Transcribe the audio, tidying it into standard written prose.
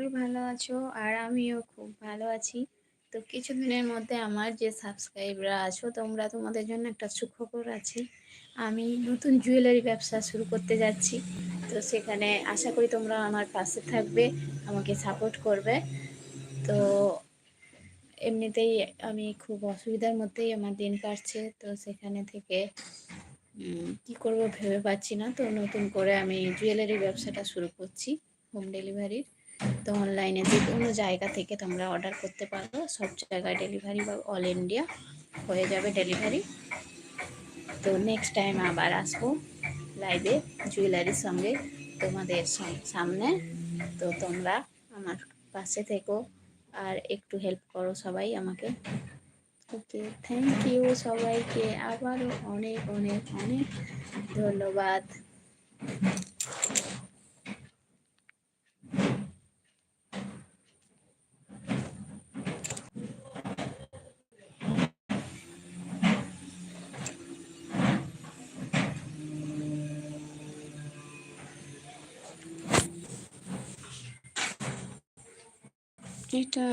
করি ভালো আছো। আর আমিও খুব ভালো আছি। তো কিছুদিনের মধ্যে আমার যে সাবস্ক্রাইবরা আছো তোমরা, তোমাদের জন্য একটা সুখবর আছে। আমি নতুন জুয়েলারি ব্যবসা শুরু করতে যাচ্ছি। তো সেখানে আশা করি তোমরা আমার পাশে থাকবে, আমাকে সাপোর্ট করবে। তো এমনিতেই আমি খুব অসুবিধার মধ্যেই আমার দিন কাটছে। তো সেখানে থেকে কি করব ভেবে পাচ্ছি না। তো নতুন করে আমি জুয়েলারি ব্যবসাটা শুরু করছি, হোম ডেলিভারির। তো অনলাইনে যে কোনো জায়গা থেকে তোমরা অর্ডার করতে পারো, সব জায়গায় ডেলিভারি বা অল ইন্ডিয়া হয়ে যাবে ডেলিভারি। তো নেক্সট টাইম আবার আসবো লাইভে জুয়েলারির সঙ্গে তোমাদের সামনে। তো তোমরা আমার পাশে থেকো আর একটু হেল্প করো সবাই আমাকে। ওকে, থ্যাংক ইউ সবাইকে, আবারও অনেক অনেক অনেক ধন্যবাদ। এটা